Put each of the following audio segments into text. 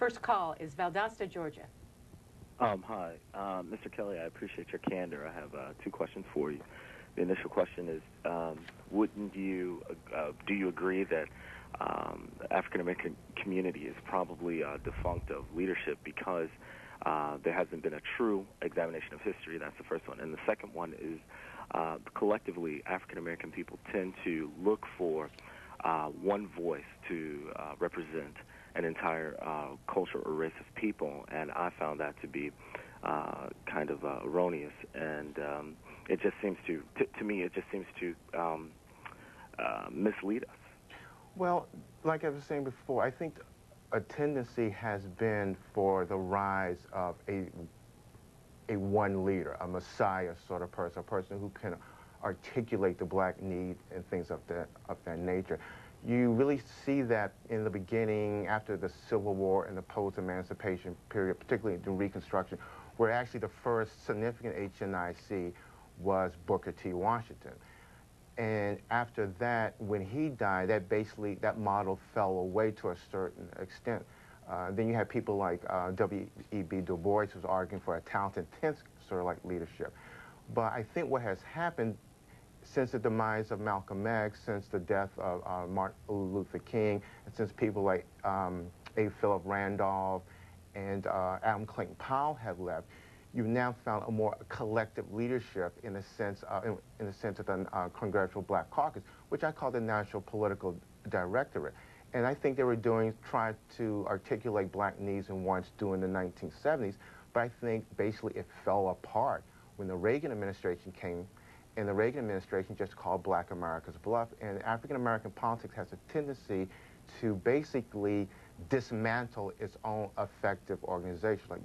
First call is Valdosta, Georgia. Hi, Mr. Kelley, I appreciate your candor. I have two questions for you. The initial question is, do you agree that the African-American community is probably defunct of leadership because there hasn't been a true examination of history? That's the first one. And the second one is, collectively, African-American people tend to look for one voice to represent an entire culture or race of people, and I found that to be kind of erroneous, and it just seems to me, it just seems to mislead us. Well, like I was saying before, I think a tendency has been for the rise of a one leader, a messiah sort of person, a person who can articulate the black need and things of that nature. You really see that in the beginning, after the Civil War and the post-emancipation period, particularly in Reconstruction, where actually the first significant HNIC was Booker T. Washington. And after that, when he died, that model fell away to a certain extent. Then you had people like W.E.B. Du Bois, who was arguing for a talented tenth sort of like leadership. But I think what has happened since the demise of Malcolm X, since the death of Martin Luther King, and since people like A. Philip Randolph and Adam Clayton Powell have left, you've now found a more collective leadership in the sense of the Congressional Black Caucus, which I call the National Political Directorate. And I think they were trying to articulate black needs and wants during the 1970s, but I think basically it fell apart when the Reagan administration came. And the Reagan administration just called Black America's bluff. And African-American politics has a tendency to basically dismantle its own effective organization. Like,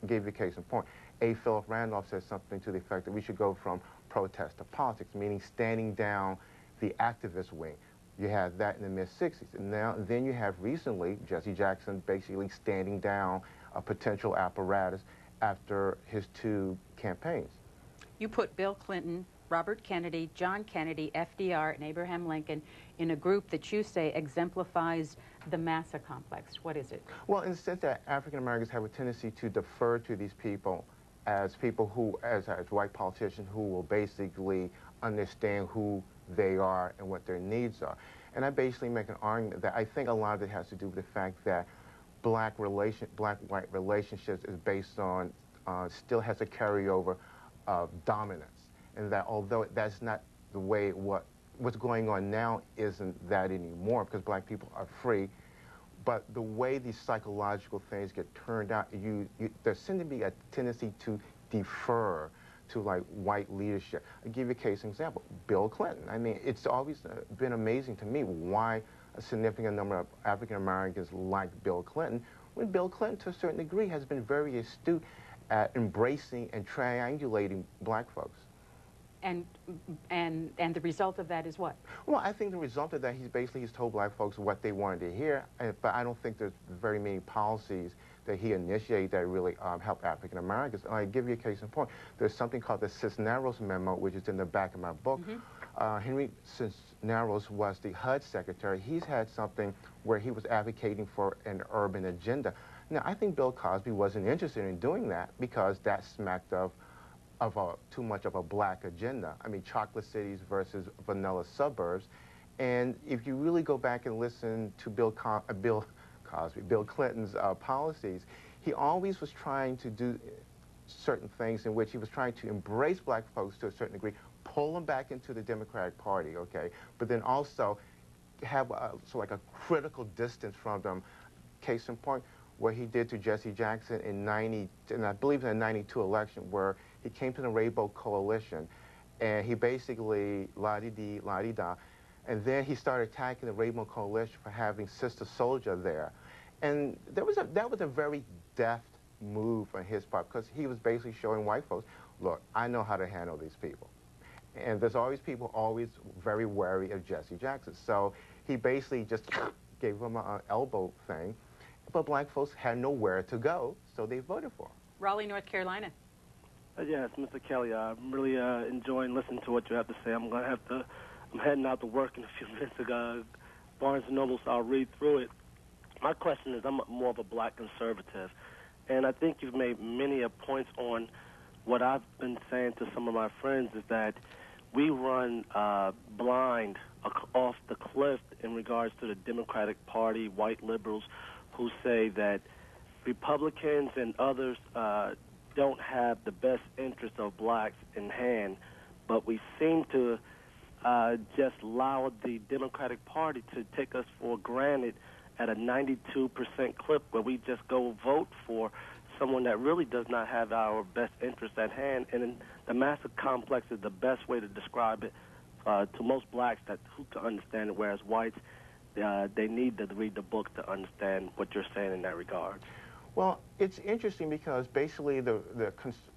I'll give you a case in point. A. Philip Randolph said something to the effect that we should go from protest to politics, meaning standing down the activist wing. You had that in the mid-'60s. And then you have recently Jesse Jackson basically standing down a potential apparatus after his two campaigns. You put Bill Clinton, Robert Kennedy, John Kennedy, FDR, and Abraham Lincoln in a group that you say exemplifies the massa complex. What is it? Well, in the sense that African Americans have a tendency to defer to these people as people who, as white politicians, who will basically understand who they are and what their needs are. And I basically make an argument that I think a lot of it has to do with the fact that black-white relationships is based on, still has a carryover of dominance, and that although that's not the way what's going on now isn't that anymore, because black people are free, but the way these psychological things get turned out, there seems to be a tendency to defer to like white leadership. I'll give you a case example, Bill Clinton. I mean, it's always been amazing to me why a significant number of African Americans like Bill Clinton, when Bill Clinton to a certain degree has been very astute at embracing and triangulating black folks. And the result of that is what? Well, I think the result of that, he's told black folks what they wanted to hear, but I don't think there's very many policies that he initiated that really help African Americans. And I'll give you a case in point. There's something called the Cisneros Memo, which is in the back of my book. Henry Cisneros was the HUD secretary. He's had something where he was advocating for an urban agenda. Now, I think Bill Cosby wasn't interested in doing that because that smacked of too much of a black agenda. I mean, chocolate cities versus vanilla suburbs. And if you really go back and listen to Bill Clinton's policies, he always was trying to do certain things in which he was trying to embrace black folks to a certain degree, pull them back into the Democratic Party, okay, but then also have like a critical distance from them. Case in point, what he did to Jesse Jackson in and I believe in the 92 election, where he came to the Rainbow Coalition, and he basically la-di-di, la-di-da, and then he started attacking the Rainbow Coalition for having Sister Soldier there. And that was a very deft move on his part, because he was basically showing white folks, look, I know how to handle these people. And there's always people always very wary of Jesse Jackson. So he basically just gave him an elbow thing, but black folks had nowhere to go, so they voted for him. Raleigh, North Carolina. Yes, Mr. Kelley, I'm really enjoying listening to what you have to say. I'm heading out to work in a few minutes ago. Barnes & Noble, so I'll read through it. My question is, I'm more of a black conservative, and I think you've made many points on what I've been saying to some of my friends is that we run blind off the cliff in regards to the Democratic Party, white liberals, who say that Republicans and others don't have the best interest of blacks in hand, but we seem to just allow the Democratic Party to take us for granted at a 92% clip where we just go vote for someone that really does not have our best interest at hand. And the massive complex is the best way to describe it to most blacks who can understand it, whereas whites, they need to read the book to understand what you're saying in that regard. Well, it's interesting because basically the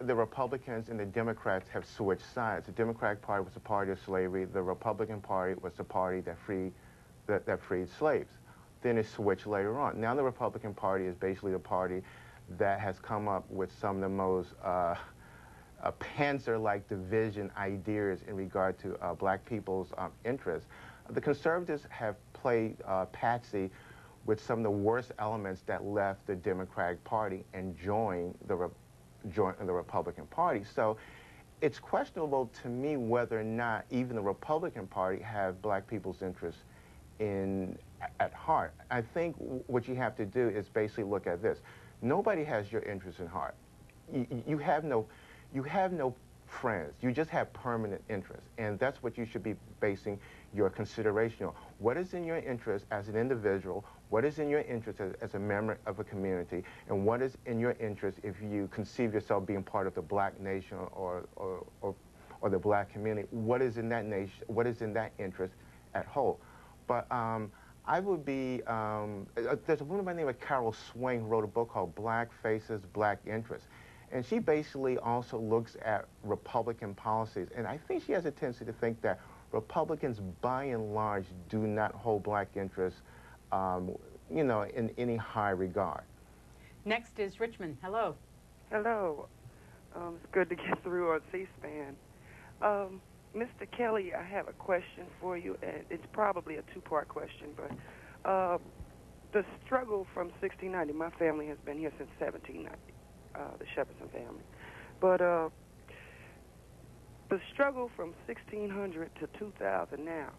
Republicans and the Democrats have switched sides. The Democratic Party was the party of slavery. The Republican Party was the party that freed slaves. Then it switched later on. Now the Republican Party is basically the party that has come up with some of the most panzer-like division ideas in regard to black people's interests. The conservatives have played patsy with some of the worst elements that left the Democratic Party and joined the Republican Party. So it's questionable to me whether or not even the Republican Party have black people's interests at heart. I think what you have to do is basically look at this. Nobody has your interests in heart. You have no friends. You just have permanent interests, and that's what you should be basing your consideration on. What is in your interest as an individual? What is in your interest as a member of a community? And what is in your interest if you conceive yourself being part of the black nation or the black community? What is in that nation? What is in that interest at whole? But I would be, there's a woman by the name of Carol Swain who wrote a book called Black Faces, Black Interests. And she basically also looks at Republican policies. And I think she has a tendency to think that Republicans, by and large, do not hold black interests, in any high regard. Next is Richmond. Hello. Hello. It's good to get through on C-SPAN. Mr. Kelley, I have a question for you, and it's probably a two-part question, but the struggle from 1690, my family has been here since 1790, the Shepardson family, but the struggle from 1600 to 2000 now,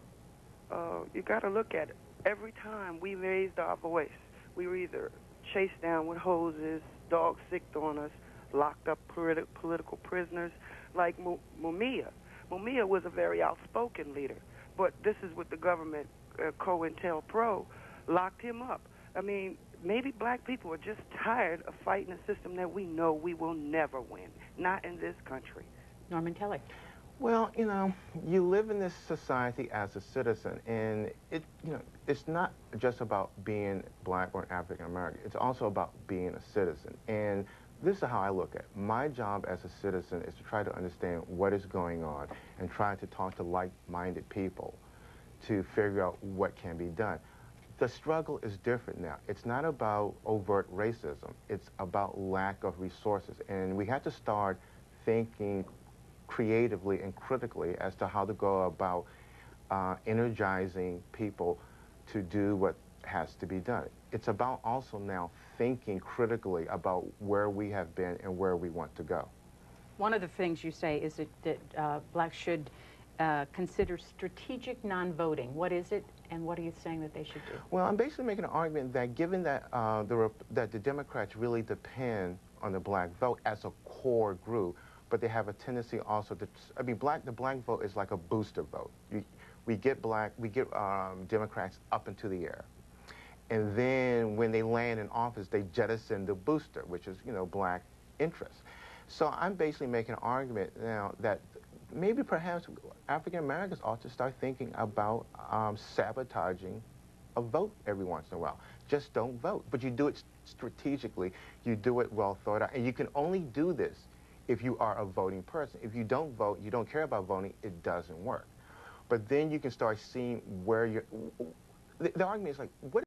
you got to look at it. Every time we raised our voice, we were either chased down with hoses, dogs sicked on us, locked up political prisoners, like Mumia. Mumia was a very outspoken leader, but this is what the government, COINTELPRO, locked him up. I mean, maybe black people are just tired of fighting a system that we know we will never win, not in this country. Norman Kelley. Well, you live in this society as a citizen, and it's not just about being black or African American. It's also about being a citizen. And this is how I look at it. My job as a citizen is to try to understand what is going on and try to talk to like-minded people to figure out what can be done. The struggle is different now. It's not about overt racism. It's about lack of resources. And we have to start thinking creatively and critically as to how to go about energizing people to do what has to be done. It's about also now thinking critically about where we have been and where we want to go. One of the things you say is that blacks should consider strategic non-voting. What is it, and what are you saying that they should do? Well, I'm basically making an argument that given that that the Democrats really depend on the black vote as a core group, but they have a tendency also to, the black vote is like a booster vote. We get Democrats up into the air. And then when they land in office, they jettison the booster, which is, black interest. So I'm basically making an argument now that maybe perhaps African Americans ought to start thinking about sabotaging a vote every once in a while. Just don't vote, but you do it strategically. You do it well thought out, and you can only do this if you are a voting person. If you don't vote, you don't care about voting, it doesn't work. But then you can start seeing where you're. The argument is like, what